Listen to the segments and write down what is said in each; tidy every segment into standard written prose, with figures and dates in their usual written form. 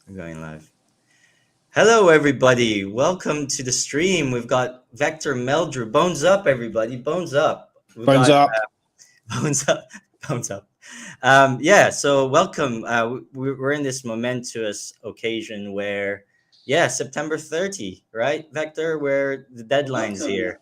We're going live. Hello, everybody. Welcome to the stream. We've got Vector Meldrew. Bones up, everybody. Bones up. We've Bones got up. bones up. Bones up. So welcome. We're in this momentous occasion where, September 30, right, Vector? Where the deadline's here.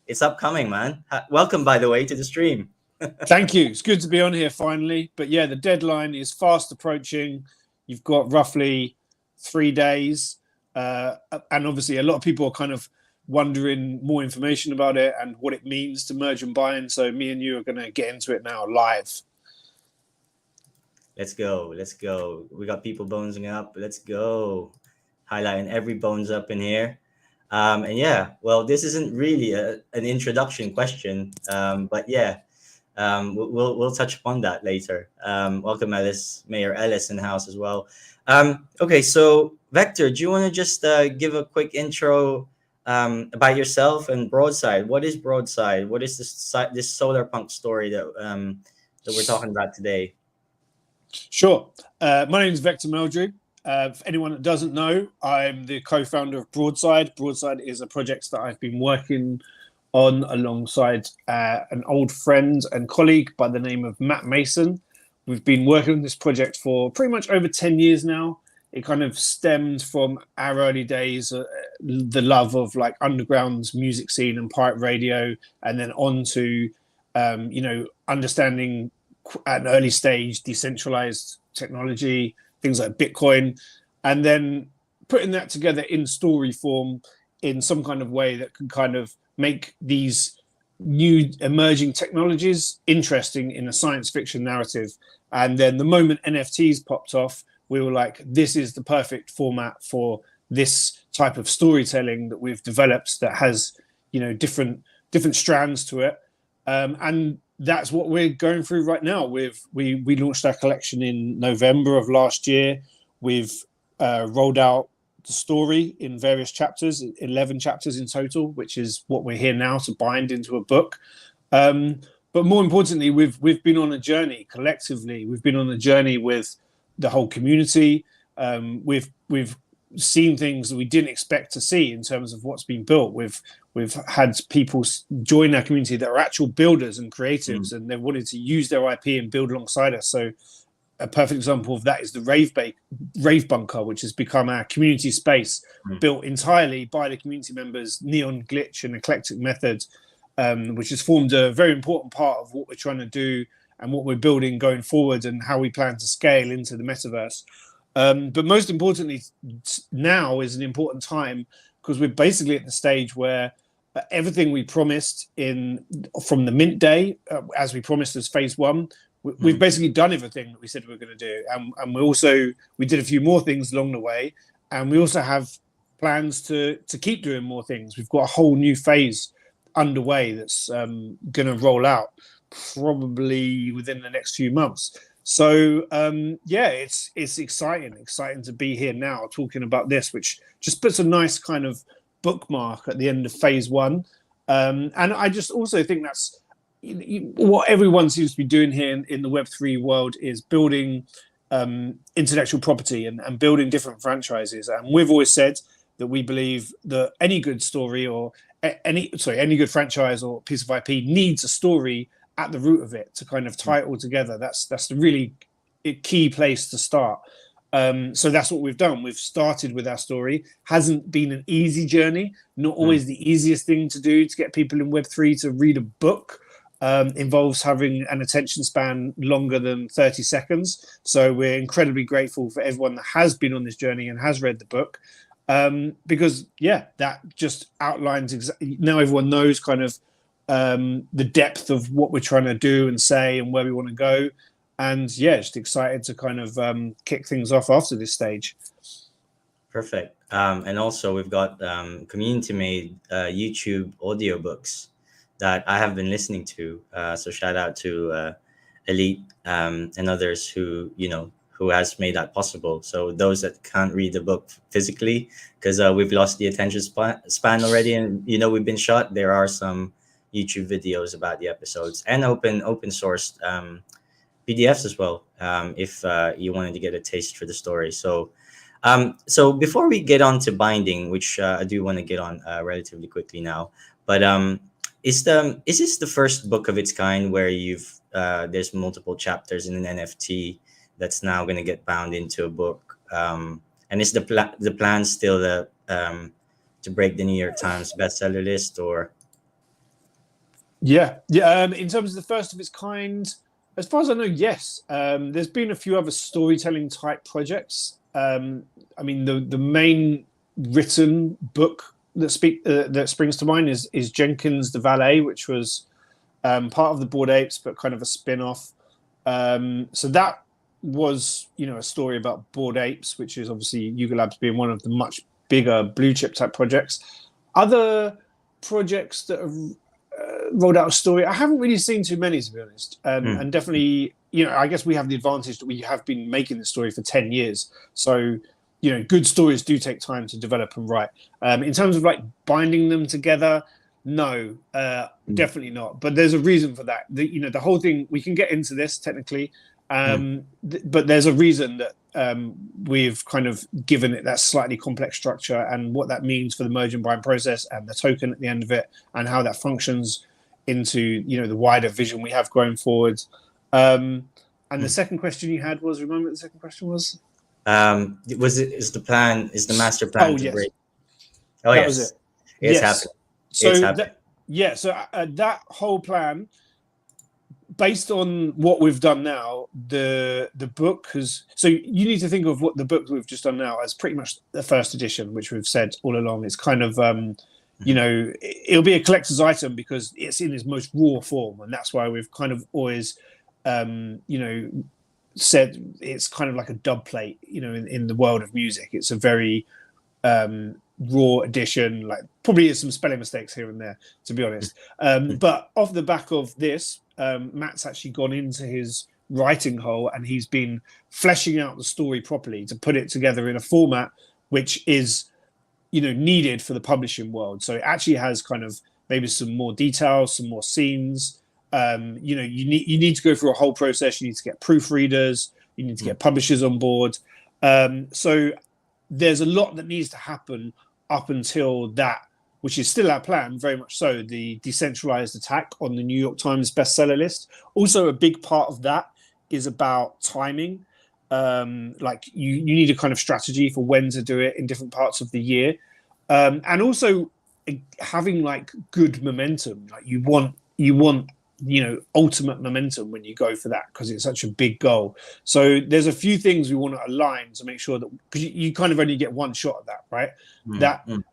It's upcoming, man. Welcome, by the way, to the stream. Thank you. It's good to be on here finally. But yeah, the deadline is fast approaching. You've got roughly 3 days. And obviously, a lot of people are kind of wondering more information about it and what it means to merge and bind. So me and you are going to get into it now live. Let's go. Let's go. We got people bonesing up. Let's go. Highlighting every bones up in here. This isn't really an introduction question, we'll touch upon that later. Welcome, Mayor Ellis in the house as well. Okay, so Vector, do you want to just give a quick intro about yourself and Broadside? What is Broadside? What is this Solarpunk story that we're talking about today? Sure. My name is Vector Meldrew. For anyone that doesn't know, I'm the co-founder of Broadside. Broadside is a project that I've been working on alongside an old friend and colleague by the name of Matt Mason. We've been working on this project for pretty much over 10 years now. It kind of stemmed from our early days, the love of like underground music scene and pirate radio, and then on to, understanding at an early stage decentralized technology, things like Bitcoin, and then putting that together in story form in some kind of way that can kind of make these new emerging technologies interesting in a science fiction narrative. And then the moment NFTs popped off, we were like, this is the perfect format for this type of storytelling that we've developed that has, different strands to it. And that's what we're going through right now. We launched our collection in November of last year. We've rolled out the story in various chapters, 11 chapters in total, which is what we're here now to bind into a book. But more importantly, we've been on a journey collectively. We've been on a journey with the whole community. We've seen things that we didn't expect to see in terms of what's been built. We've had people join our community that are actual builders and creatives, and they wanted to use their IP and build alongside us. So a perfect example of that is the Rave Bunker, which has become our community space, built entirely by the community members, Neon Glitch and Eclectic Method, which has formed a very important part of what we're trying to do and what we're building going forward and how we plan to scale into the metaverse. But most importantly, now is an important time because we're basically at the stage where everything we promised from the mint day, as we promised as phase one, we've basically done everything that we said we were going to do. And we did a few more things along the way. And we also have plans to keep doing more things. We've got a whole new phase underway that's going to roll out probably within the next few months. So, it's exciting to be here now talking about this, which just puts a nice kind of bookmark at the end of phase one. And I just also think that's what everyone seems to be doing here in the Web3 world is building intellectual property and building different franchises. And we've always said that we believe that any good story or any good franchise or piece of IP needs a story at the root of it to kind of tie it all together. That's the really key place to start. So that's what we've done. We've started with our story. Hasn't been an easy journey, not always the easiest thing to do to get people in Web3 to read a book. Involves having an attention span longer than 30 seconds. So we're incredibly grateful for everyone that has been on this journey and has read the book. Because that just outlines now everyone knows kind of the depth of what we're trying to do and say and where we want to go. And just excited to kind of kick things off after this stage. Perfect. And also we've got community-made YouTube audiobooks that I have been listening to. So shout out to Elite and others who has made that possible. So those that can't read the book physically, because we've lost the attention span already, and we've been shot. There are some YouTube videos about the episodes and open sourced PDFs as well, if you wanted to get a taste for the story. So, so before we get on to binding, which I do want to get on relatively quickly now, but is this the first book of its kind where you've there's multiple chapters in an NFT that's now going to get bound into a book? And is the plan still to break the New York Times bestseller list, or? Yeah. In terms of the first of its kind, as far as I know, yes. There's been a few other storytelling type projects. I mean, the main written book that springs to mind is Jenkins the Valet, which was part of the Bored Apes, but kind of a spin-off. So that was, a story about Bored Apes, which is obviously Yuga Labs being one of the much bigger blue chip type projects. Other projects that have rolled out a story, I haven't really seen too many, to be honest. And definitely, I guess we have the advantage that we have been making this story for 10 years. So, good stories do take time to develop and write. In terms of like binding them together, no, definitely not. But there's a reason for that. The whole thing, we can get into this technically, but there's a reason that we've kind of given it that slightly complex structure and what that means for the merge and bind process and the token at the end of it and how that functions into, the wider vision we have going forward. And the second question you had was, remember what the second question was? Is the master plan to yes. break? Oh, that was it. It's happening. So it's happening. So that whole plan, based on what we've done now, the book has. So you need to think of what the book we've just done now as pretty much the first edition, which we've said all along. It's kind of it'll be a collector's item because it's in its most raw form, and that's why we've kind of always said it's kind of like a dub plate. In the world of music, it's a very raw edition. Like probably there's some spelling mistakes here and there, to be honest. But off the back of this, Matt's actually gone into his writing hole and he's been fleshing out the story properly to put it together in a format which is, needed for the publishing world. So it actually has kind of maybe some more details, some more scenes. You need to go through a whole process. You need to get proofreaders. You need to get publishers on board. So there's a lot that needs to happen up until that, which is still our plan, very much so, the decentralized attack on the New York Times bestseller list. Also, a big part of that is about timing. Like you need a kind of strategy for when to do it in different parts of the year. And also having like good momentum. Like you want ultimate momentum when you go for that because it's such a big goal. So there's a few things we want to align to make sure that, because you kind of only get one shot at that, right?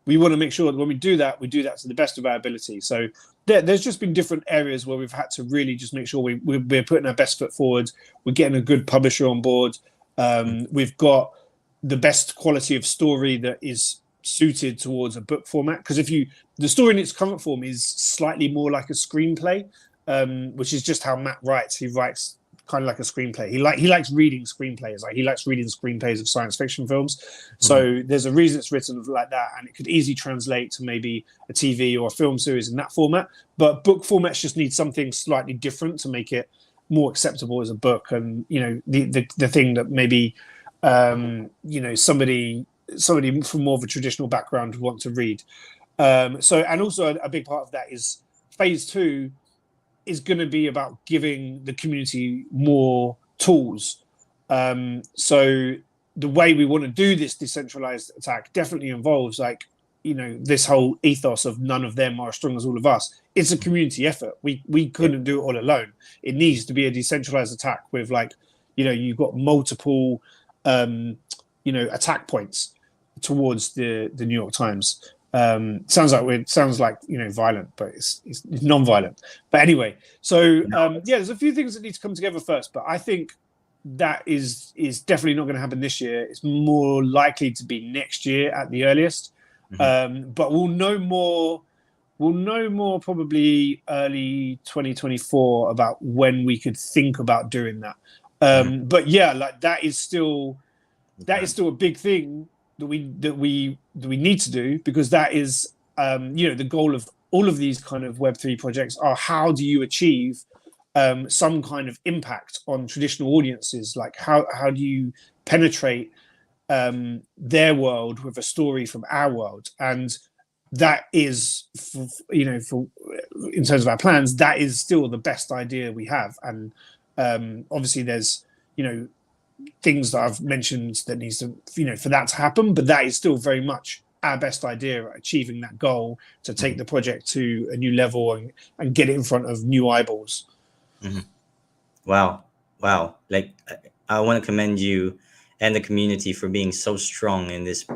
We want to make sure that when we do that to the best of our ability. So there's just been different areas where we've had to really just make sure we're putting our best foot forward. We're getting a good publisher on board. We've got the best quality of story that is suited towards a book format. Because the story in its current form is slightly more like a screenplay. Which is just how Matt writes. He writes kind of like a screenplay. He likes reading screenplays. Like he likes reading screenplays of science fiction films. So there's a reason it's written like that, and it could easily translate to maybe a TV or a film series in that format. But book formats just need something slightly different to make it more acceptable as a book. And the thing that maybe somebody from more of a traditional background would want to read. So and also a big part of that is phase 2 is going to be about giving the community more tools. So the way we want to do this decentralized attack definitely involves this whole ethos of none of them are as strong as all of us. It's a community effort. We couldn't do it all alone. It needs to be a decentralized attack with you've got multiple attack points towards the New York Times. Sounds like violent, but it's non-violent. But anyway, so there's a few things that need to come together first. But I think that is definitely not going to happen this year. It's more likely to be next year at the earliest. But we'll know more probably early 2024 about when we could think about doing that. But that is still a big thing that we need to do, because that is the goal of all of these kind of Web3 projects are how do you achieve some kind of impact on traditional audiences. Like how do you penetrate their world with a story from our world? And that is, for in terms of our plans, that is still the best idea we have. And obviously there's things that I've mentioned that needs to for that to happen, but that is still very much our best idea at achieving that goal, to take the project to a new level and get it in front of new eyeballs. Wow. Like, I want to commend you and the community for being so strong in this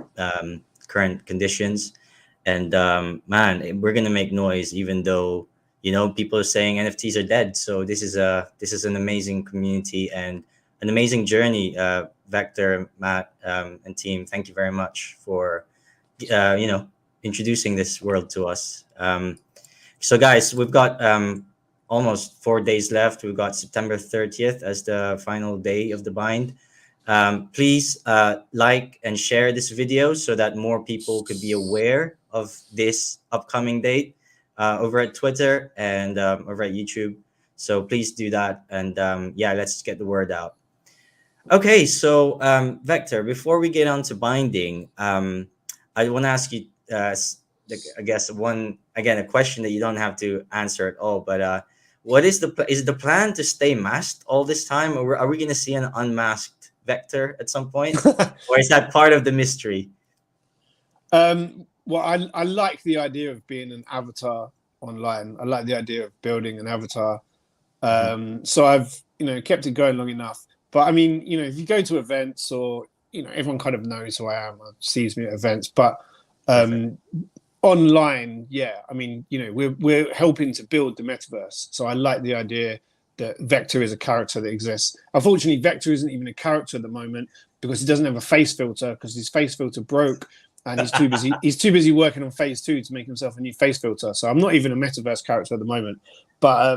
current conditions. And man, we're gonna make noise, even though people are saying NFTs are dead. So this is an amazing community and an amazing journey. Vector, Matt, and team, thank you very much for introducing this world to us. So guys, we've got almost 4 days left. We've got September 30th as the final day of the bind. Please like and share this video so that more people could be aware of this upcoming date over at Twitter and over at YouTube. So please do that. And let's get the word out. Okay, so Vector, before we get on to binding, I want to ask you, I guess, a question that you don't have to answer at all. But what is the plan to stay masked all this time, or are we going to see an unmasked Vector at some point, or is that part of the mystery? Well, I like the idea of being an avatar online. I like the idea of building an avatar. So I've kept it going long enough. But I mean, if you go to events, or everyone kind of knows who I am, sees me at events. But online, I mean, we're helping to build the metaverse. So I like the idea that Vector is a character that exists. Unfortunately, Vector isn't even a character at the moment because he doesn't have a face filter, because his face filter broke, and he's too busy. He's too busy working on phase 2 to make himself a new face filter. So I'm not even a metaverse character at the moment. But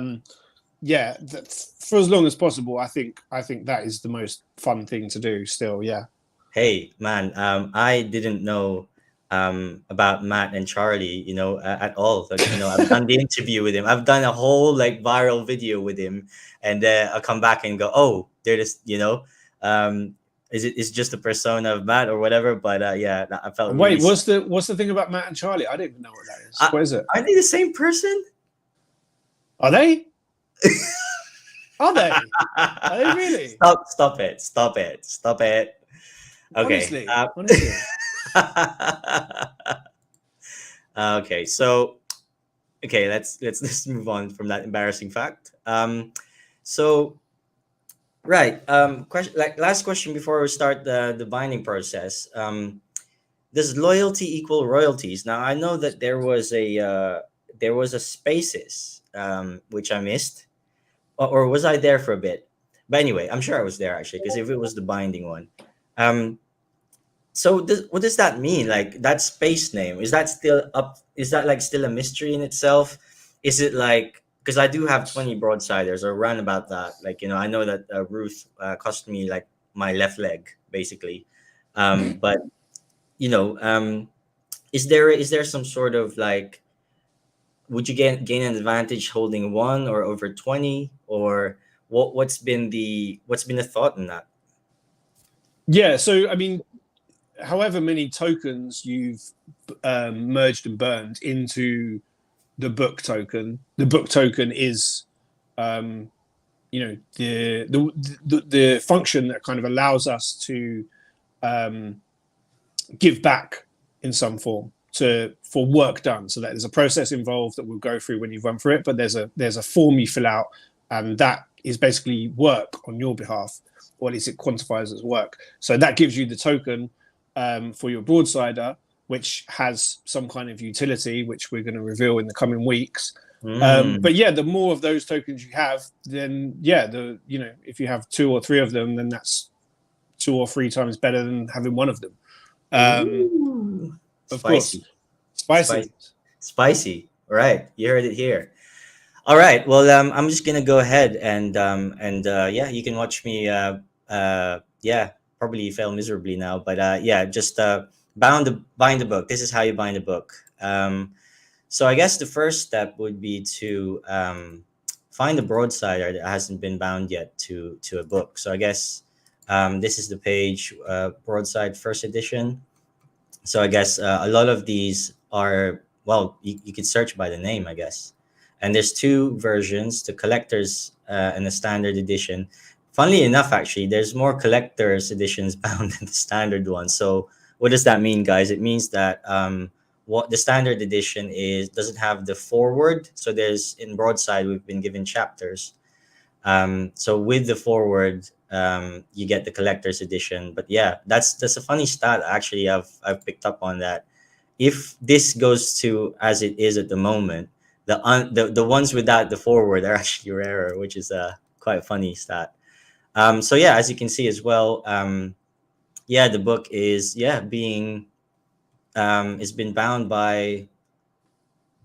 for as long as possible, I think that is the most fun thing to do still. Yeah. Hey man, I didn't know about Matt and Charlie, at all. Like, I've done the interview with him. I've done a whole viral video with him, and I'll come back and go, oh, they're just, is just a persona of Matt or whatever. But I felt. Wait, what's the thing about Matt and Charlie? I don't even know what that is. What is it? Are they the same person? Are they? Are they? Are they really? Stop it. Okay. Honestly. Okay, so let's move on from that embarrassing fact. So right, last question before we start the binding process. Does loyalty equal royalties? Now I know that there was a spaces which I missed, or was I there for a bit? But anyway, I'm sure I was there actually, because if it was the binding one. So what does that mean? Like, that space name, is that still up? Is that still a mystery in itself? Is it because I do have 20 Broadsiders, or around about that. I know that Ruth cost me my left leg basically. But is there some sort of would you gain an advantage holding one or over 20, or what's been the thought in that? Yeah, so I mean, however many tokens you've merged and burned into the book token is the function that kind of allows us to give back in some form for work done. So that there's a process involved that we'll go through when you've run through it, but there's a form you fill out, and that is basically work on your behalf, or at least it quantifies as work. So that gives you the token for your Broadsider, which has some kind of utility, which we're going to reveal in the coming weeks. But yeah, the more of those tokens you have, then if you have 2 or 3 of them, then that's 2 or 3 times better than having one of them. Of Spicy. Course. Spicy. All right, you heard it here. All right, well, I'm just gonna go ahead and you can watch me probably fail miserably now, but just bind the book. This is how you bind a book. So I guess the first step would be to find a broadsider that hasn't been bound yet to a book. So I guess this is the page, Broadside First Edition. So I guess a lot of these are, well, you could search by the name, I guess. And there's two versions, the collector's and the standard edition. Funnily enough, actually, there's more collector's editions bound than the standard one. So what does that mean, guys? It means that what the standard edition is doesn't have the foreword. So there's, in Broadside, we've been given chapters. So with the foreword, you get the collector's edition. But yeah, that's a funny stat. Actually, I've picked up on that. If this goes to as it is at the moment, the ones without the foreword are actually rarer, which is a quite a funny stat. So yeah, as you can see as well, yeah, the book is being it's been bound by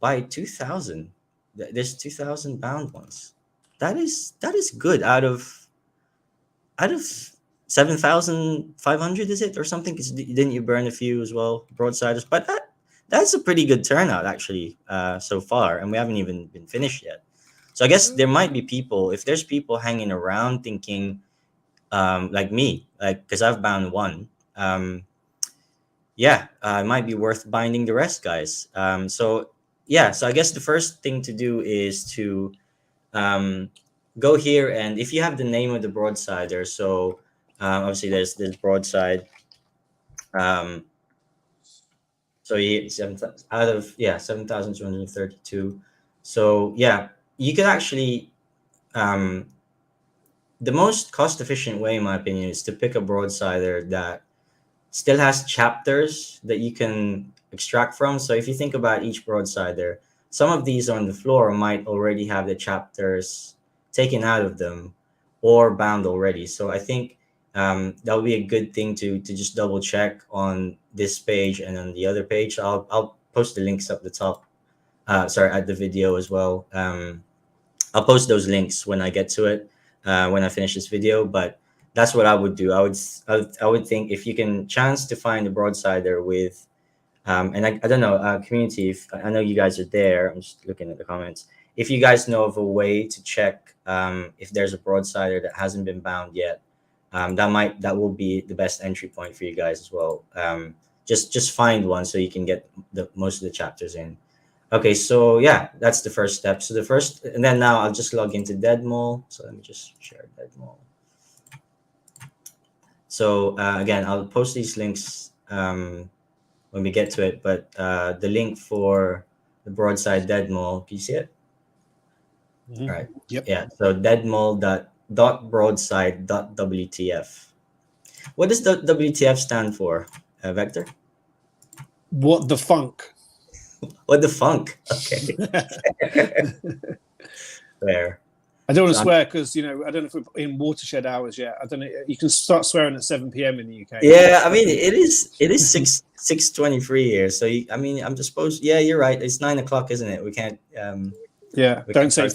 2,000. There's 2,000 bound ones. That is good out of 7,500, is it, or something? 'Cause didn't you burn a few as well, Broadsiders? But that's a pretty good turnout, actually, so far, and we haven't even been finished yet. So I guess there might be people, if there's people hanging around thinking, like me, like, because I've bound one. Yeah, it might be worth binding the rest, guys. So yeah, so I guess the first thing to do is to um, go here, and if you have the name of the broadsider, so obviously there's broadside. Um, so out of 7,232. So yeah, you can actually the most cost efficient way, in my opinion, is to pick a broadsider that still has chapters that you can extract from. So if you think about each broadsider, some of these on the floor might already have the chapters taken out of them or bound already. So I think that would be a good thing to just double check on this page and on the other page. I'll post the links up the top. Sorry, at the video as well. I'll post those links when I get to it, when I finish this video. But that's what I would do. I would think if you can chance to find a broadsider with, and I don't know, community. If I know you guys are there, I'm just looking at the comments. If you guys know of a way to check if there's a broadsider that hasn't been bound yet, that will be the best entry point for you guys as well. Just find one so you can get the most of the chapters in. Okay, so yeah, that's the first step. So and then now I'll just log into Deadmol. So let me just share Deadmol. So again, I'll post these links when we get to it. But the link for the Broadside Deadmol, can you see it? Mm-hmm. All right. Yep. Yeah. So deadmol.broadside.wtf. What does the WTF stand for, Vector? What the funk? What the funk? Okay. Fair. I don't want to swear because I don't know if we're in watershed hours yet. I don't know. You can start swearing at 7 p.m. in the UK. Yeah, I mean it is 6:23 here. So I'm just supposed. Yeah, you're right. It's 9 o'clock, isn't it? We can't. Yeah. Don't say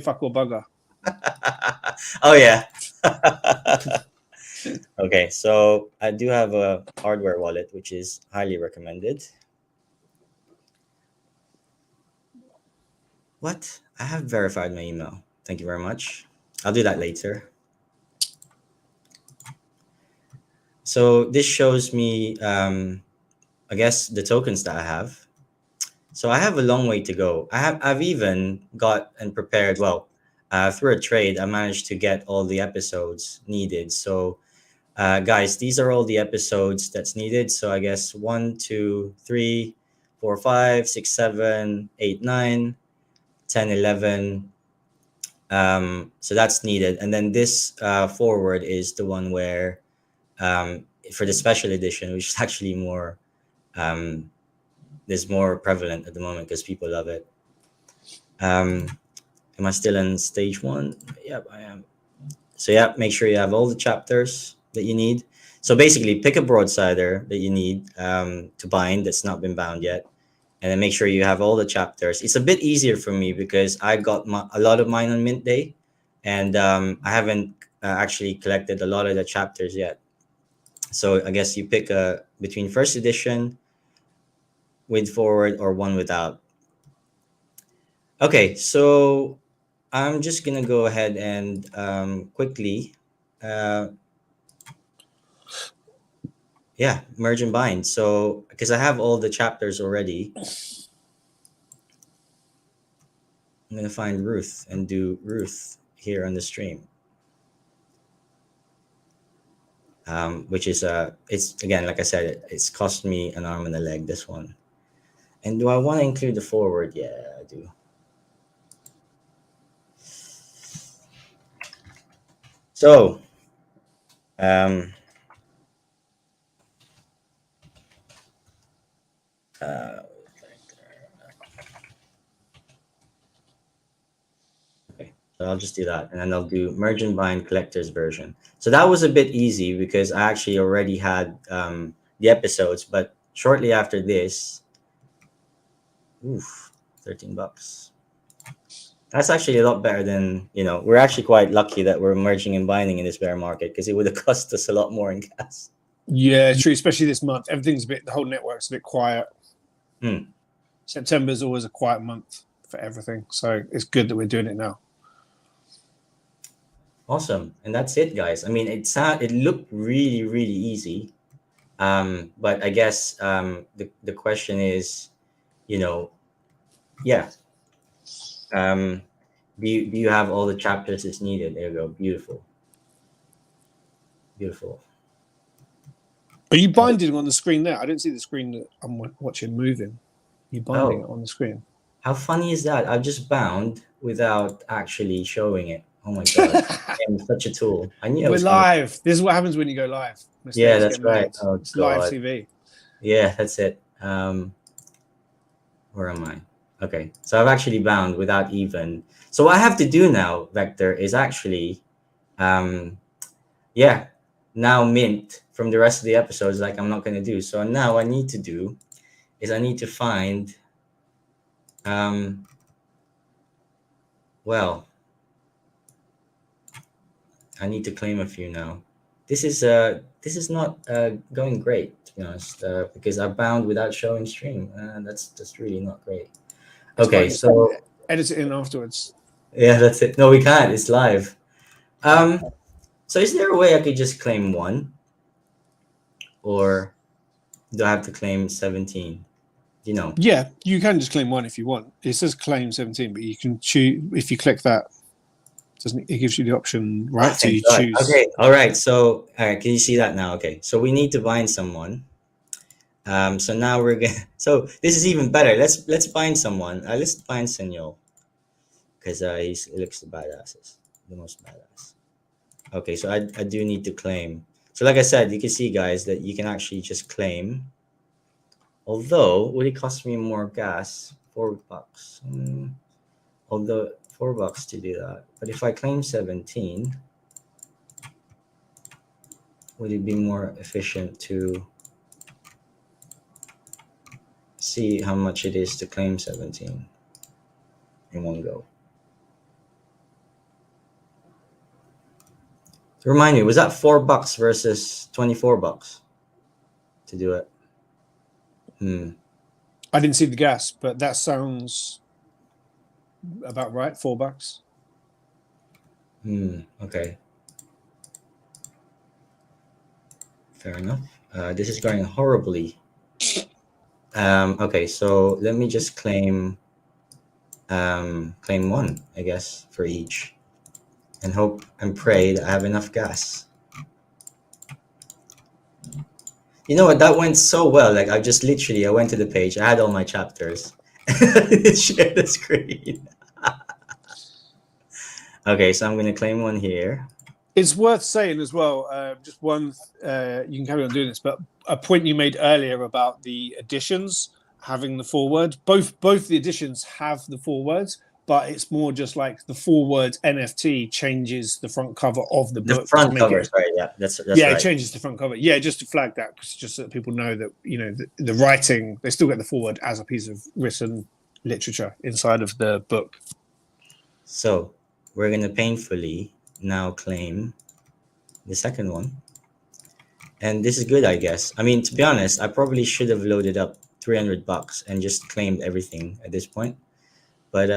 fuck or bugger. Oh yeah. Okay, so I do have a hardware wallet, which is highly recommended. What? I have verified my email. Thank you very much. I'll do that later. So this shows me, I guess, the tokens that I have. So I have a long way to go. I've even got and prepared, well, through a trade, I managed to get all the episodes needed. So guys, these are all the episodes that's needed. So I guess 1, 2, 3, 4, 5, 6, 7, 8, 9, 10, 11. So that's needed. And then this foreword is the one where for the special edition, which is actually more is more prevalent at the moment because people love it. Am I still in stage 1? Yep, I am. So yeah, make sure you have all the chapters that you need. So basically, pick a broadsider that you need to bind that's not been bound yet, and then make sure you have all the chapters. It's a bit easier for me because I got a lot of mine on mint day, and I haven't actually collected a lot of the chapters yet. So I guess you pick between first edition with forward or one without. Okay, so I'm just gonna go ahead and quickly, uh, yeah, merge and bind. So because I have all the chapters already, I'm gonna find Ruth and do Ruth here on the stream, which is it's again like I said, it's cost me an arm and a leg. This one. And do I want to include the forward? Yeah, I do. So, um, uh, okay, so I'll just do that, and then I'll do merge and bind collector's version. So that was a bit easy because I actually already had the episodes, but shortly after this, oof, $13. That's actually a lot better than we're actually quite lucky that we're merging and binding in this bear market because it would have cost us a lot more in gas. Yeah, true. Especially this month, the whole network's a bit quiet. Hmm. September is always a quiet month for everything, so it's good that we're doing it now. Awesome, and that's it, guys. I mean, it looked really really easy, but I guess the question is, you know, yeah, um, do you have all the chapters that's needed? There you go, beautiful, beautiful. Are you binding on the screen now? I didn't see the screen that I'm watching moving. You binding it Oh, on the screen? how funny is that? I've just bound without actually showing it. Oh my god, I'm such a tool. I knew I We're was gonna. live. This is what happens when you go live. Yeah, Mistakes that's get right. made. Oh It's live god. TV. Yeah, that's it. Where am I? Okay, so I've actually bound without even. So what I have to do now, Vector, is actually, um, yeah, now mint from the rest of the episodes. Like I'm not gonna do. So now I need to do is I need to find, um, well, I need to claim a few now. This is not going great to be honest, because I bound without showing stream. That's really not great. It's Okay, fine. Just so edit it in afterwards. yeah, that's it. No, we can't. It's live. Um, so is there a way I could just claim one, or do I have to claim 17? You know. Yeah, you can just claim one if you want. It says claim 17, but you can choose if you click that. Doesn't it gives you the option, Oh, right, thank to God. choose? Okay. All right. So, all right. Can you see that now? Okay. So we need to bind someone. So now we're gonna. So this is even better. Let's bind someone. Let's bind Senor because he looks the baddasses, the most badass. Okay. So I do need to claim. So like I said, you can see guys that you can actually just claim. Although would it cost me more gas? $4. Although $4 to do that. But if I claim 17, would it be more efficient to see how much it is to claim 17 in one go? So remind me, was that $4 versus $24 to do it? I didn't see the gas, but that sounds about right. $4. Okay. Fair enough. This is going horribly. Okay, so let me just claim one, I guess, for each, and hope and pray that I have enough gas. You know what? That went so well. Like I went to the page. I had all my chapters. Share the screen. Okay, so I'm gonna claim one here. It's worth saying as well, just one, you can carry on doing this, but a point you made earlier about the editions having the foreword, both the editions have the forewords, but it's more just like the foreword NFT changes the front cover of the The book to front make cover, it. sorry, yeah, that's Yeah, it right. changes the front cover. Yeah, just to flag that, just so that people know that the writing, they still get the foreword as a piece of written literature inside of the book. So we're gonna painfully now claim the second one, and this is good, I guess. I mean, to be honest, I probably should have loaded up $300 and just claimed everything at this point. But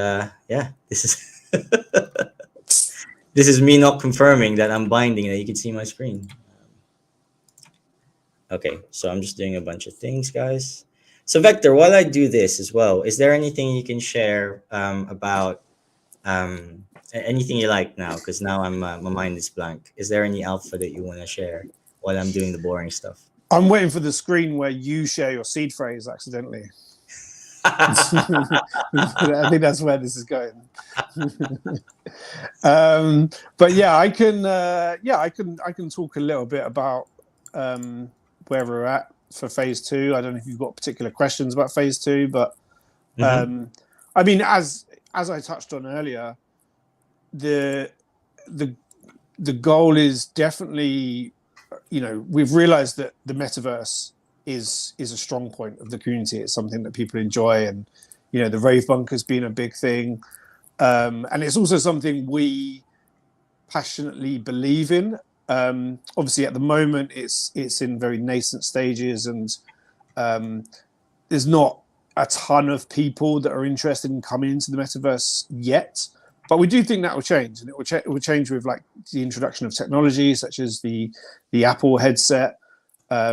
yeah, this is this is me not confirming that I'm binding, that you can see my screen. Okay, so I'm just doing a bunch of things, guys. So Vector, while I do this as well, is there anything you can share about anything you like now? Because now my mind is blank. Is there any alpha that you want to share while I'm doing the boring stuff? I'm waiting for the screen where you share your seed phrase accidentally. I think that's where this is going. But yeah, I can talk a little bit about where we're at for phase 2. I don't know if you've got particular questions about phase 2, but I mean, as I touched on earlier, the goal is definitely, we've realized that the metaverse is a strong point of the community. It's something that people enjoy, and the rave bunker's been a big thing, and it's also something we passionately believe in. Obviously, at the moment, it's in very nascent stages, and there's not a ton of people that are interested in coming into the metaverse yet. But we do think that will change, and it will change with like the introduction of technology such as the Apple headset,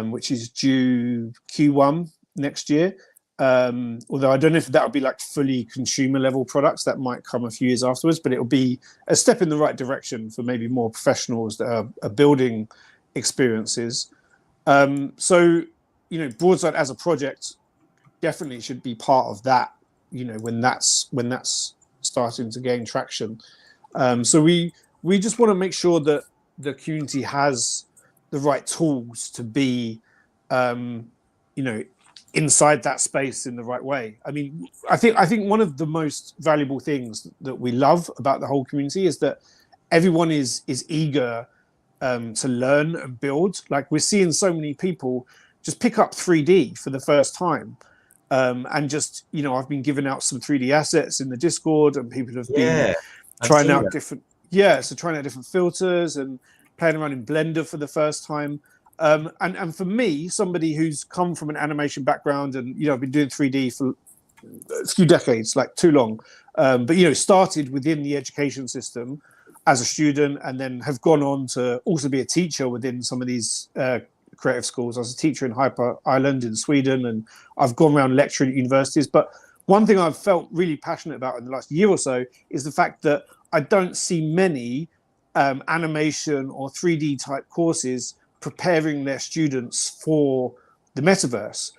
which is due Q1 next year. Although I don't know if that would be like fully consumer level products. That might come a few years afterwards, but it will be a step in the right direction for maybe more professionals that are building experiences. So, Broadside as a project definitely should be part of that, when that's starting to gain traction. So we just want to make sure that the community has the right tools to be, inside that space in the right way. I mean, I think one of the most valuable things that we love about the whole community is that everyone is eager to learn and build. Like, we're seeing so many people just pick up 3D for the first time. And just, I've been giving out some 3D assets in the Discord, and people have been trying out different filters and playing around in Blender for the first time. And for me, somebody who's come from an animation background, and I've been doing 3D for a few decades, like too long, but started within the education system as a student, and then have gone on to also be a teacher within some of these creative schools. I was a teacher in Hyper Island in Sweden, and I've gone around lecturing at universities. But one thing I've felt really passionate about in the last year or so is the fact that I don't see many animation or 3D type courses preparing their students for the metaverse,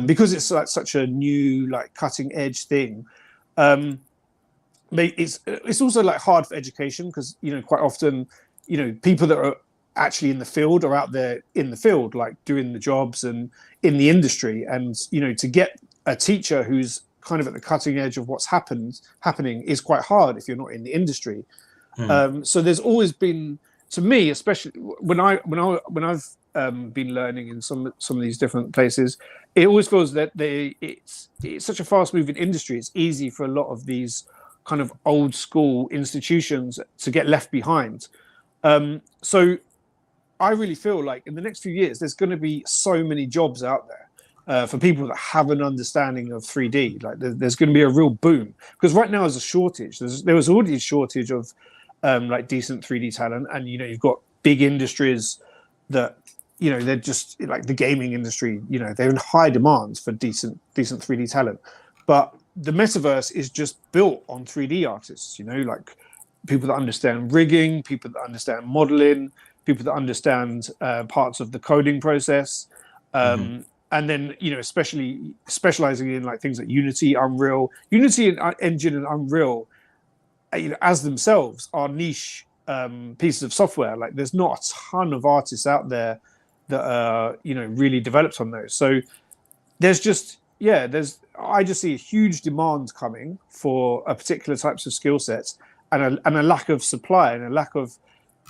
because it's like such a new, like, cutting edge thing. It's also like hard for education, because quite often people that are actually in the field are out there in the field, like doing the jobs and in the industry, and to get a teacher who's kind of at the cutting edge of what's happening is quite hard if you're not in the industry. So there's always been, to me, especially when I've been learning in some of these different places, it always feels that it's such a fast moving industry. It's easy for a lot of these kind of old school institutions to get left behind. So I really feel like in the next few years, there's going to be so many jobs out there for people that have an understanding of 3D. Like, there's going to be a real boom, because right now there's a shortage. There was already a shortage of like decent 3D talent, and you've got big industries that they're just like the gaming industry. They're in high demand for decent 3D talent, but the metaverse is just built on 3D artists. Like people that understand rigging, people that understand modeling, people that understand parts of the coding process, and then especially specializing in like things like Unity, Unreal, Unity and Engine and Unreal, as themselves are niche pieces of software. Like, there's not a ton of artists out there that are really developed on those. So there's just I just see a huge demand coming for a particular types of skill sets, and a lack of supply, and a lack of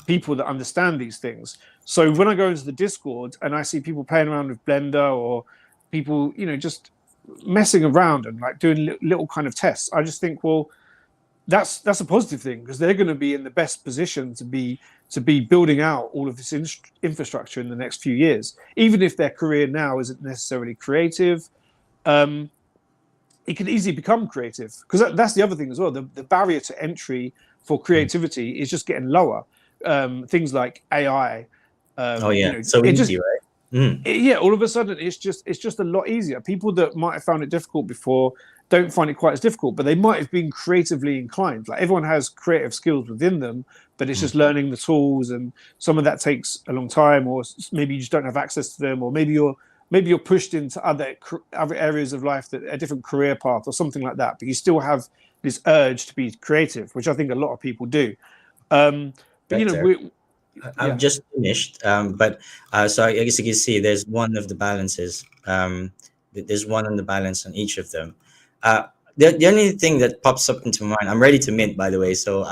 people that understand these things. So when I go into the Discord and I see people playing around with Blender, or people just messing around and like doing little kind of tests, I just think, well, that's a positive thing, because they're going to be in the best position to be building out all of this infrastructure in the next few years, even if their career now isn't necessarily creative. it can easily become creative, because that's the other thing as well. The barrier to entry for creativity is just getting lower. Things like AI, Oh you yeah, know, so it easy, just right? Mm. yeah, all of a sudden it's just a lot easier. People that might have found it difficult before don't find it quite as difficult, but they might have been creatively inclined. Like everyone has creative skills within them, but it's just learning the tools, and some of that takes a long time, or maybe you just don't have access to them, or maybe you're pushed into other areas of life, that a different career path or something like that. But you still have this urge to be creative, which I think a lot of people do. But you know, Vector. I've yeah, just finished, but so I guess you can see there's one of the balances. There's one on the balance on each of them. Uh, the only thing that pops up into my mind, I'm ready to mint, by the way. So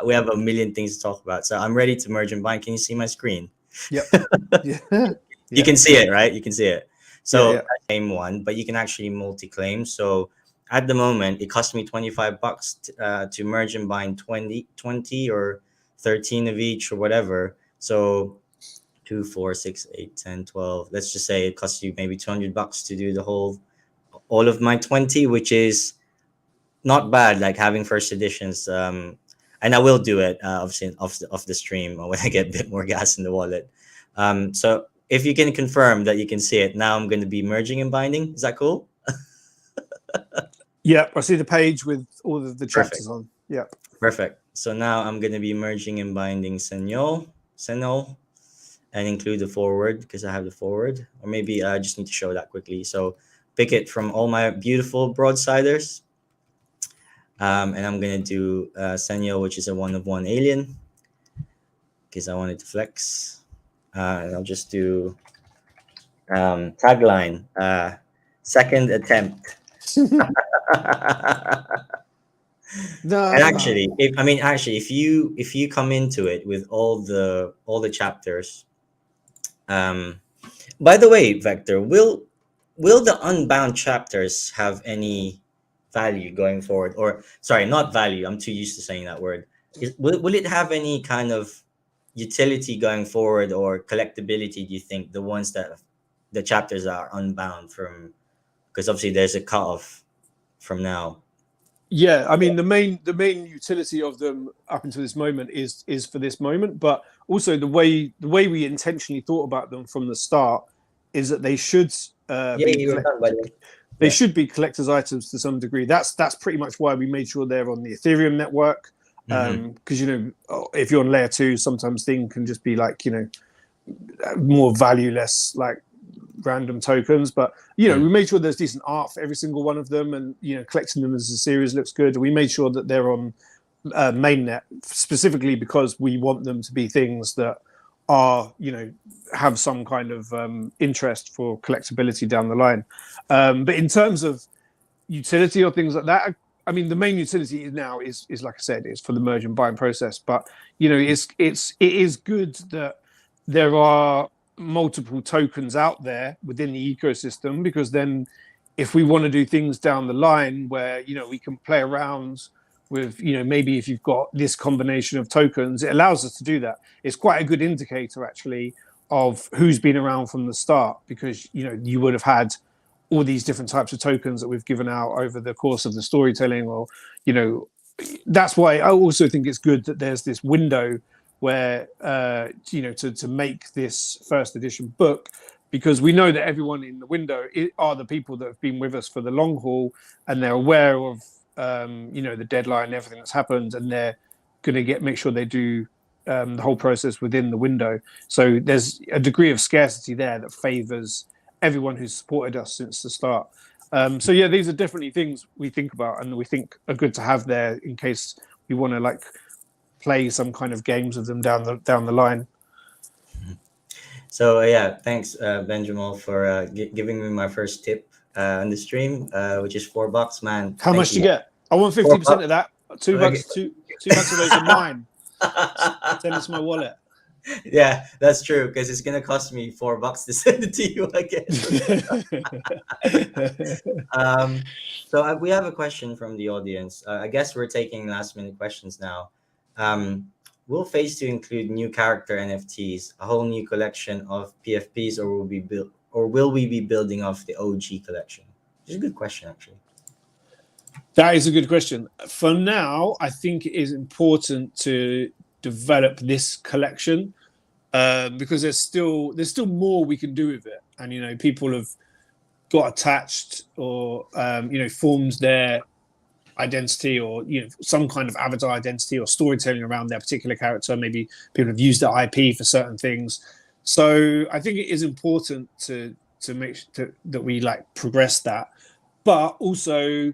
we have a million things to talk about. So I'm ready to merge and bind. Can you see my screen? yep, yeah, You yeah, can see it, right? You can see it. yeah, So yeah. I claim one, but you can actually multi-claim. So at the moment, it cost me $25 to merge and bind 20 or 13 of each or whatever. So 2, 4, 6, 8, 10, 12. Let's just say it costs you maybe $200 to do the whole, all of my 20, which is not bad. Like having first editions. And I will do it obviously off the stream when I get a bit more gas in the wallet. So if you can confirm that you can see it now, I'm going to be merging and binding. Is that cool? Yep, I see the page with all of the Perfect. chapters on. Yep. Perfect. So now I'm going to be merging and binding Senol, and include the forward because I have the forward. Or maybe I just need to show that quickly. So pick it from all my beautiful broadsiders. And I'm going to do Senyo, which is a one of one alien because I wanted to flex. And I'll just do tagline, second attempt. And No. actually, if you come into it with all the chapters, um, by the way, Vector, will the unbound chapters have any value going forward? Or sorry, not value. I'm too used to saying that word. Will it have any kind of utility going forward or collectability? Do you think the ones that the chapters are unbound from? Because obviously there's a cutoff from now. Yeah, I mean the main utility of them up until this moment is for this moment, but also the way we intentionally thought about them from the start is that they should Yeah, be you were done, buddy. they Yeah. should be collector's items to some degree. That's pretty much why we made sure they're on the Ethereum network. Mm-hmm. Because if you're on layer 2, sometimes things can just be like more valueless, like random tokens. But we made sure there's decent art for every single one of them, and collecting them as a series looks good. We made sure that they're on mainnet specifically because we want them to be things that are have some kind of interest for collectability down the line. But in terms of utility or things like that, I mean, the main utility now is like I said, is for the merge and bind process. But it is good that there are multiple tokens out there within the ecosystem, because then if we want to do things down the line where we can play around with maybe if you've got this combination of tokens, it allows us to do that. It's quite a good indicator actually of who's been around from the start, because you would have had all these different types of tokens that we've given out over the course of the storytelling, or that's why I also think it's good that there's this window where to make this first edition book, because we know that everyone in the window are the people that have been with us for the long haul, and they're aware of the deadline and everything that's happened, and they're going to make sure they do the whole process within the window. So there's a degree of scarcity there that favors everyone who's supported us since the start. So yeah, these are definitely things we think about and we think are good to have there in case we want to play some kind of games with them down the line. So yeah, thanks Benjamin for giving me my first tip on the stream, which is $4, man. How Thank much do you you. get? I want 50% of that. Okay. $2, $2 of those are mine. Send it to my wallet. Yeah, that's true because it's gonna cost me $4 to send it to you again. We have a question from the audience. I guess we're taking last minute questions now. Will Phase 2 include new character NFTs, a whole new collection of PFPs, or will we be building off the OG collection? Which is a good question, actually. That is a good question. For now, I think it is important to develop this collection because there's still more we can do with it, and people have got attached or formed their identity or some kind of avatar identity or storytelling around their particular character. Maybe people have used their IP for certain things. So I think it is important to make sure that we progress that, but also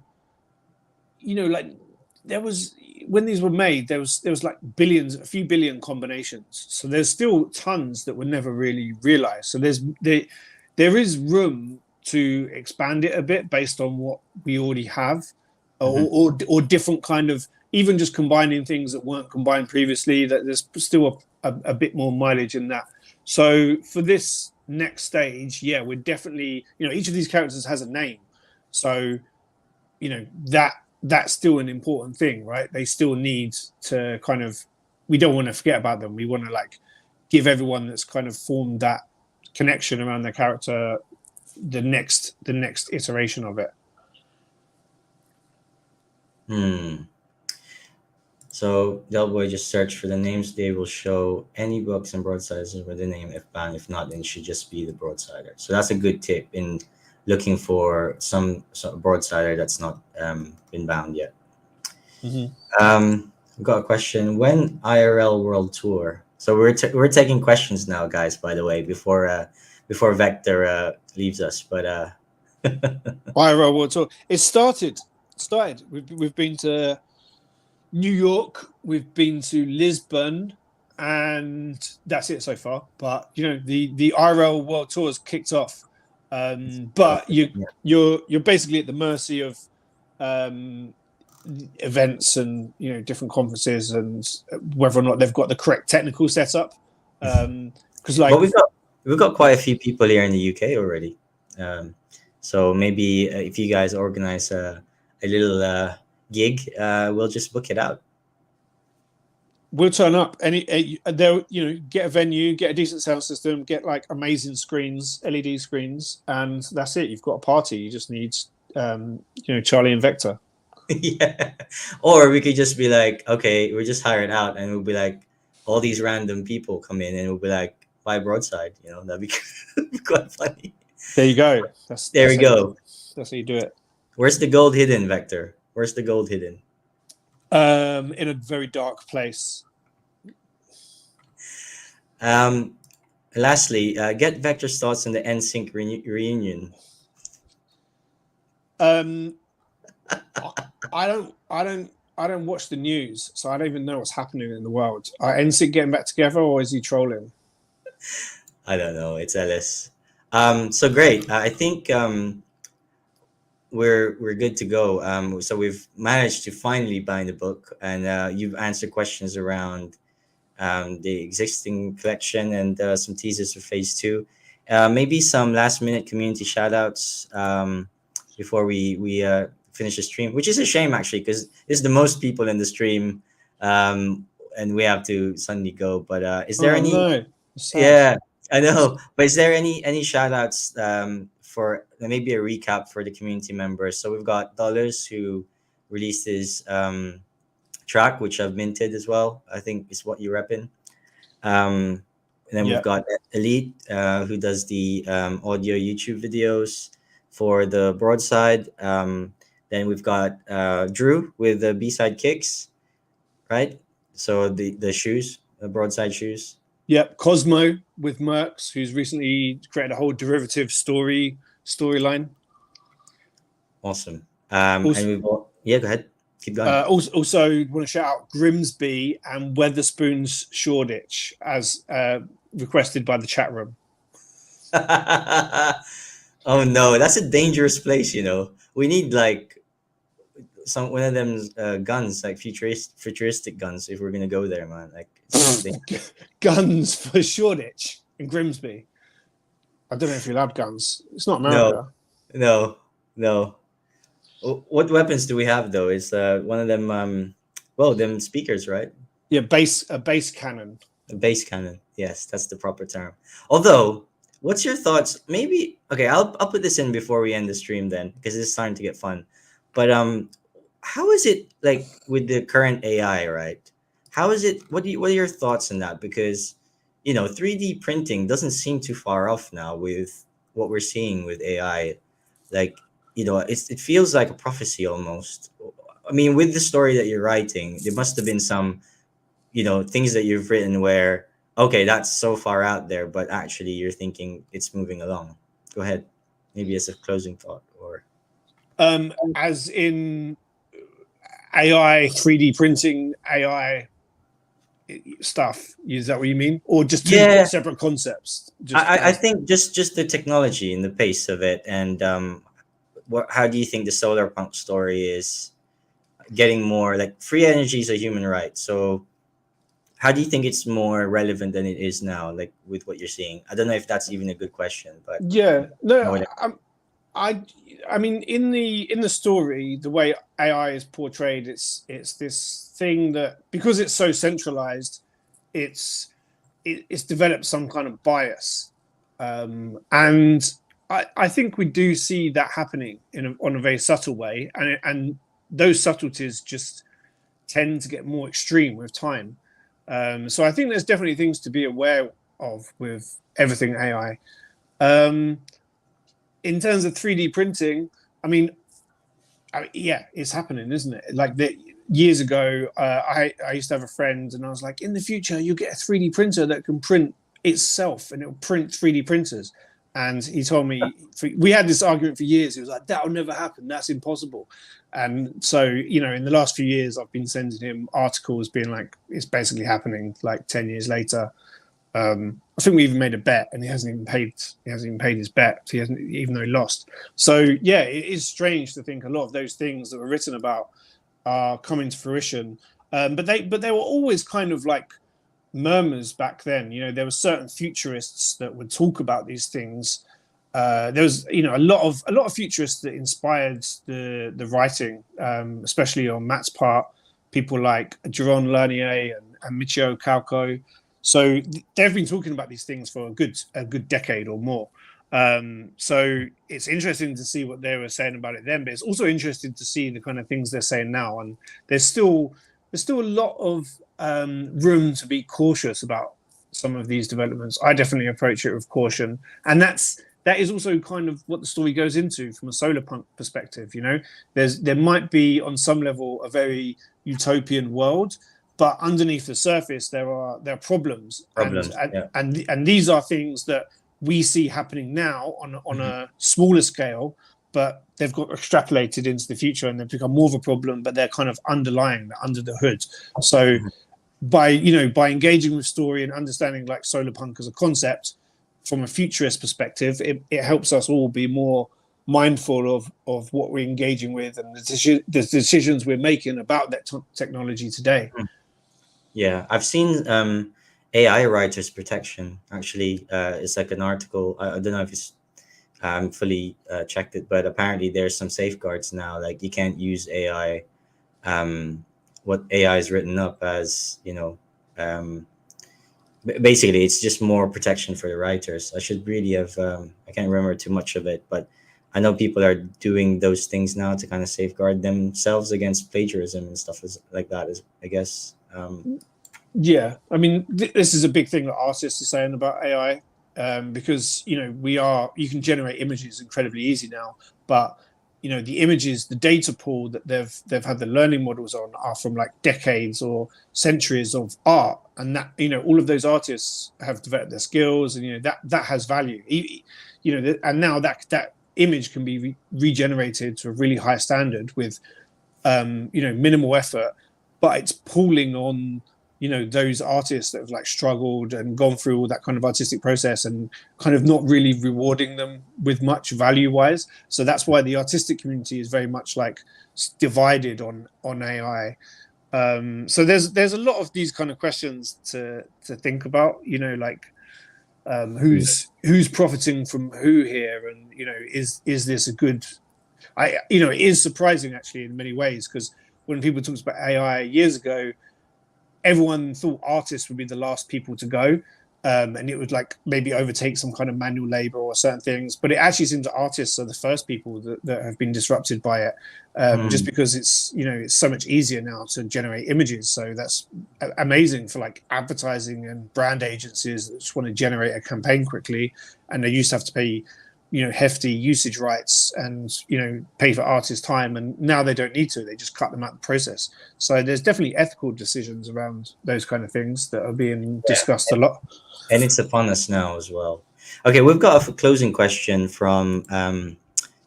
there was when these were made, there was a few billion combinations. So there's still tons that were never really realized. So there is room to expand it a bit based on what we already have, or different kind of, even just combining things that weren't combined previously. That there's still a bit more mileage in that. So for this next stage, yeah, we're definitely each of these characters has a name, so that's still an important thing, right? They still need to kind of, we don't want to forget about them. We want to give everyone that's kind of formed that connection around their character the next iteration of it. So Delboy just search for the names. They will show any books and Broadsiders with the name if banned. If not, then it should just be the Broadsider. So that's a good tip in looking for some Broadsider that's not been bound yet. We've got a question. When IRL World Tour? So we're taking questions now, guys. By the way, before Vector leaves us, but IRL World Tour. It started. We've been to New York. We've been to Lisbon, and that's it so far. But the IRL World Tour has kicked off. But you're basically at the mercy of events and different conferences and whether or not they've got the correct technical setup. Because well, we've got quite a few people here in the UK already. So maybe if you guys organize a little gig, we'll just book it out. We'll turn up. Get a venue, get a decent sound system, get amazing screens, LED screens, and that's it. You've got a party. You just need, Charlie and Vector. Yeah. Or we could just be okay, we're just hired out, and we'll be all these random people come in, and we'll be buy Broadside. That'd be quite funny. There you go. There we go. That's how you do it. Where's the gold hidden, Vector? Where's the gold hidden? In a very dark place. Lastly, get Vector's thoughts on the NSYNC reunion. I don't watch the news, so I don't even know what's happening in the world. Are NSYNC getting back together, or is he trolling? I don't know. It's Ellis. So great. I think we're good to go. So we've managed to finally bind the book, and you've answered questions around the existing collection and some teasers for phase 2. Maybe some last minute community shoutouts before we finish the stream, which is a shame actually, because it's the most people in the stream, and we have to suddenly go. But is there any? No. Yeah, I know. But is there any shoutouts for maybe a recap for the community members? So we've got Dollars, who released his track, which I've minted as well. I think is what you're repping. And then we've got Elite, who does the audio YouTube videos for the Broadside. Then we've got Drew with the B-side kicks, right? So the shoes, the Broadside shoes. Yep, Cosmo with Mercs, who's recently created a whole derivative storyline. Awesome. And we've got, go ahead. Keep going. Also, want to shout out Grimsby and Weatherspoon's Shoreditch as requested by the chat room. Oh no, that's a dangerous place. We need one of them guns, futuristic guns, if we're gonna go there, man. Guns for Shoreditch and Grimsby. I don't know if you'll have guns. It's not America. No. What weapons do we have though? It's one of them. Them speakers, right? Yeah, a base cannon. A base cannon. Yes, that's the proper term. Although, what's your thoughts? Maybe okay. I'll put this in before we end the stream then, because it's starting to get fun. But how is it like with the current AI, right? How is it? What are your thoughts on that? Because 3D printing doesn't seem too far off now with what we're seeing with AI. Like, it feels like a prophecy almost. I mean, with the story that you're writing, there must have been some, things that you've written where, okay, that's so far out there, but actually you're thinking it's moving along. Go ahead. Maybe as a closing thought, or as in AI, 3D printing, AI stuff. Is that what you mean, or just two yeah, separate concepts? I think just the technology and the pace of it, and how do you think the Solarpunk story is getting more like free energy is a human right? So how do you think it's more relevant than it is now, like with what you're seeing? I don't know if that's even a good question, but Yeah, know no, what I mean, in the story, the way AI is portrayed, it's this thing that, because it's so centralized, it's developed some kind of bias, and I think we do see that happening on a very subtle way, and those subtleties just tend to get more extreme with time. So I think there's definitely things to be aware of with everything AI. In terms of 3D printing, I mean, yeah, it's happening, isn't it? Like years ago, I used to have a friend, and I was like, in the future, you'll get a 3D printer that can print itself, and it'll print 3D printers. And he told me, we had this argument for years. He was like, that'll never happen. That's impossible. And so, in the last few years, I've been sending him articles being like, it's basically happening like 10 years later. I think we even made a bet, and he hasn't even paid his bet. He hasn't, even though he lost. So yeah, it is strange to think a lot of those things that were written about are coming to fruition. But they were always kind of like murmurs back then. There were certain futurists that would talk about these things. There was a lot of futurists that inspired the writing, especially on Matt's part. People like Jaron Lanier and Michio Kaku. So they've been talking about these things for a good decade or more. So it's interesting to see what they were saying about it then, but it's also interesting to see the kind of things they're saying now. And there's still a lot of room to be cautious about some of these developments. I definitely approach it with caution, and that is also kind of what the story goes into from a Solarpunk perspective. There might be on some level a very utopian world, but underneath the surface there are problems, yeah. and these are things that we see happening now on a smaller scale, but they've got extrapolated into the future and they've become more of a problem, but they're kind of underlying under the hood. So by engaging with story and understanding like Solarpunk as a concept from a futurist perspective, it helps us all be more mindful of what we're engaging with and the decisions we're making about that technology today. Yeah, I've seen AI writers protection. Actually, it's like an article. I don't know if it's fully checked it, but apparently there's some safeguards now. Like you can't use AI, what AI is written up as. Basically, it's just more protection for the writers. I should really have. I can't remember too much of it, but I know people are doing those things now to kind of safeguard themselves against plagiarism and stuff like that. I guess. Yeah, I mean, this is a big thing that artists are saying about AI, because you can generate images incredibly easy now, but the images, the data pool that they've had the learning models on are from like decades or centuries of art, and that all of those artists have developed their skills, and that has value. And now that image can be regenerated to a really high standard with minimal effort, but it's pulling on those artists that have like struggled and gone through all that kind of artistic process and kind of not really rewarding them with much value wise. So that's why the artistic community is very much like divided on AI. So there's a lot of these kind of questions to think about, who's profiting from who here, and is this a good, it is surprising actually in many ways, because when people talked about AI years ago, everyone thought artists would be the last people to go. and it would like maybe overtake some kind of manual labor or certain things. But it actually seems that artists are the first people that have been disrupted by it, just because it's it's so much easier now to generate images. So that's amazing for like advertising and brand agencies that just want to generate a campaign quickly, and they used to have to pay hefty usage rights and pay for artists' time, and now they don't need to. They just cut them out of the process. So there's definitely ethical decisions around those kind of things that are being discussed a lot. And it's upon us now as well. Okay, we've got a closing question from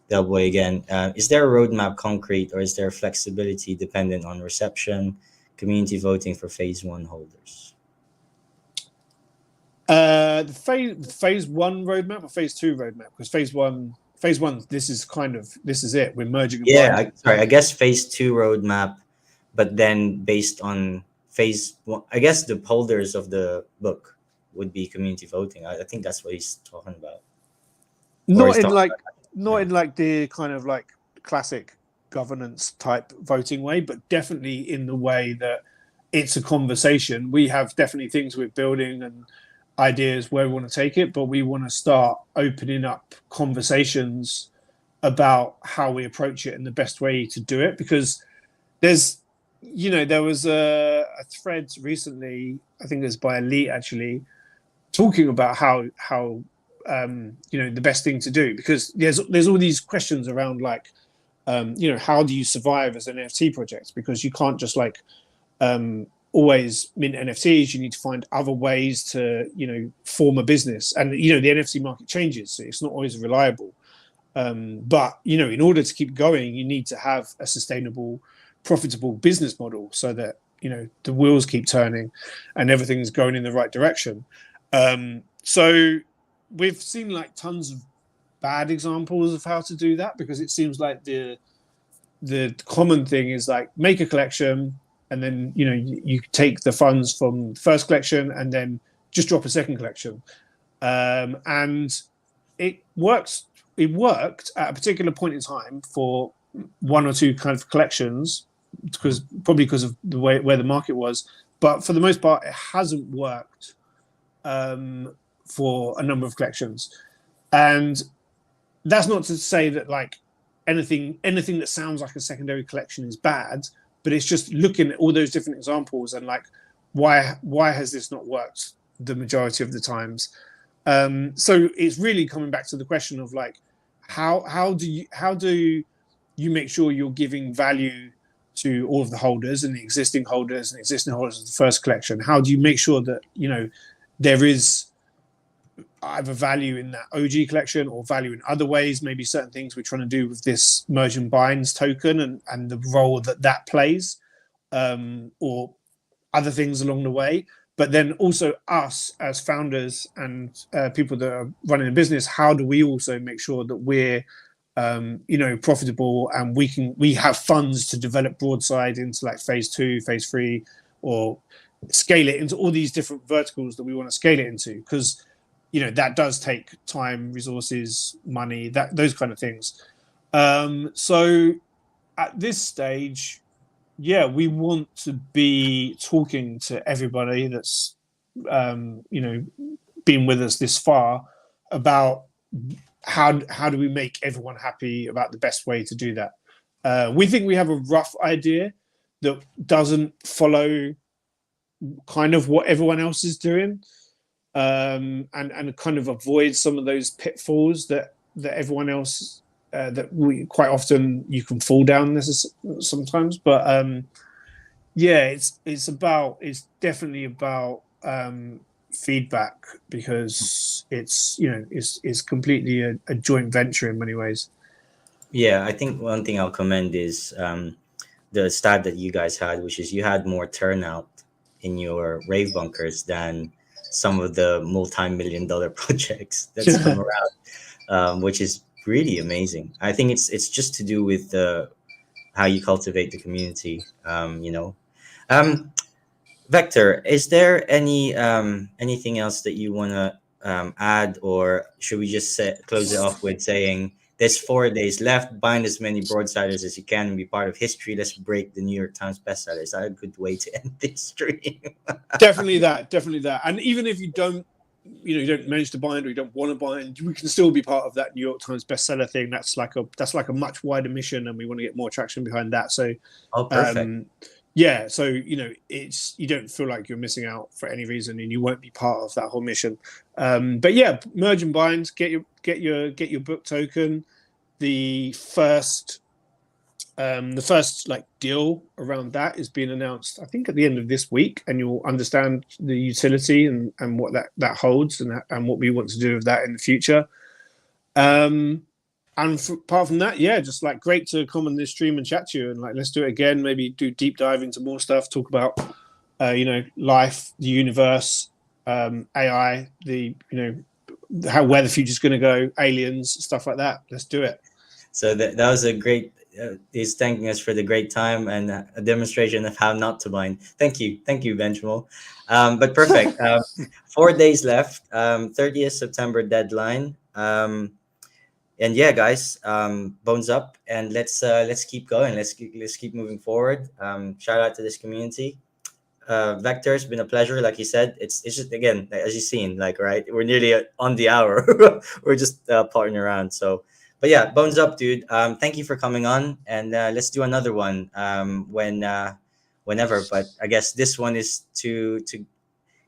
Del Boy again. Is there a roadmap concrete, or is there flexibility dependent on reception, community voting for phase 1 holders? The phase 1 roadmap or phase 2 roadmap? Because phase one, this is it. We're merging. Yeah, I guess phase 2 roadmap, but then based on phase 1, I guess the holders of the book would be community voting. I think that's what he's talking about. Not in like the kind of like classic governance type voting way, but definitely in the way that it's a conversation. We have definitely things we're building and ideas where we want to take it, but we want to start opening up conversations about how we approach it and the best way to do it. Because there was a thread recently, I think it was by Elite actually, talking about how the best thing to do, because there's all these questions around like how do you survive as an NFT project, because you can't just like always mint NFTs. You need to find other ways to form a business, and the NFT market changes, so it's not always reliable, but in order to keep going, you need to have a sustainable, profitable business model so that the wheels keep turning and everything's going in the right direction. So we've seen like tons of bad examples of how to do that, because it seems like the common thing is like make a collection, and then you take the funds from the first collection and then just drop a second collection, and it works. It worked at a particular point in time for one or two kind of collections, because of the way where the market was, but for the most part it hasn't worked for a number of collections. And that's not to say that like anything that sounds like a secondary collection is bad, but it's just looking at all those different examples and like why has this not worked the majority of the times. So it's really coming back to the question of like how do you make sure you're giving value to all of the holders and the existing holders of the first collection? How do you make sure that there is either value in that OG collection or value in other ways, maybe certain things we're trying to do with this Merge&Bind token and the role that plays, or other things along the way. But then also us as founders and people that are running a business, how do we also make sure that we're profitable, and we have funds to develop Broadside into like phase 2, phase 3, or scale it into all these different verticals that we want to scale it into, because that does take time, resources, money, those kind of things. So at this stage, we want to be talking to everybody that's been with us this far about how do we make everyone happy about the best way to do that. We think we have a rough idea that doesn't follow kind of what everyone else is doing, and kind of avoid some of those pitfalls that everyone else that we quite often you can fall down sometimes. But it's definitely about feedback, because it's completely a joint venture in many ways. Yeah, I think one thing I'll commend is the stat that you guys had, which is you had more turnout in your rave bunkers than some of the multi-million-dollar projects that's come around, which is really amazing. I think it's just to do with how you cultivate the community. Vector, is there anything else that you want to add, or should we just close it off with saying there's 4 days left, bind as many Broadsiders as you can and be part of history. Let's break the New York Times bestseller. Is that a good way to end this stream? Definitely that. And even if you don't you don't manage to bind or you don't want to bind, we can still be part of that New York Times bestseller thing. That's like a much wider mission, and we want to get more traction behind that. So, Oh, perfect. yeah. So it's you don't feel like you're missing out for any reason, and you won't be part of that whole mission. But yeah, Merge and Bind. Get your book token. The first like deal around that is being announced, I think, at the end of this week, and you'll understand the utility and what that holds and what we want to do with that in the future. And apart from that, yeah, just like great to come on this stream and chat to you, and like let's do it again. Maybe do deep dive into more stuff. Talk about life, the universe, AI, where the future's going to go, aliens, stuff like that. Let's do it. So that was a great. He's thanking us for the great time and a demonstration of how not to bind. Thank you, Benjamin. But perfect. 4 days left. 30th September deadline. And yeah, guys, bones up, and let's keep going. Let's keep moving forward. Shout out to this community. Vector, it's been a pleasure. Like you said, it's just, again, as you've seen, like, right, we're nearly on the hour. We're just partying around. So. But yeah, bones up, dude. Thank you for coming on, and let's do another one whenever. But I guess this one is to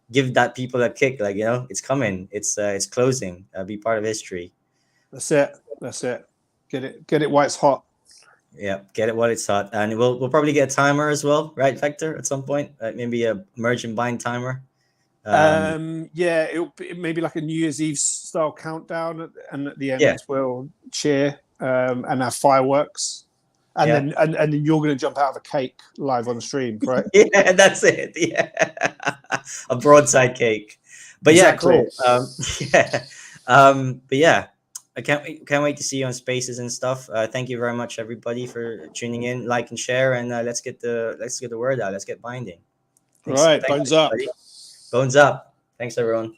give that people a kick. Like, it's coming. It's closing. Be part of history. That's it. Get it while it's hot. Yeah, get it while it's hot, and we'll probably get a timer as well, right, Vector? At some point, maybe a merge and bind timer. Yeah, it'll be maybe like a New Year's Eve style countdown, and at the end we'll cheer and have fireworks, and then you're going to jump out of a cake live on the stream, right? Yeah, that's it. Yeah, a broadside cake. But exactly. Yeah, cool. But yeah, I can't wait to see you on Spaces and stuff. Thank you very much, everybody, for tuning in. Like and share, and let's get the word out. Let's get binding. All right, bones up. Bones up. Thanks, everyone.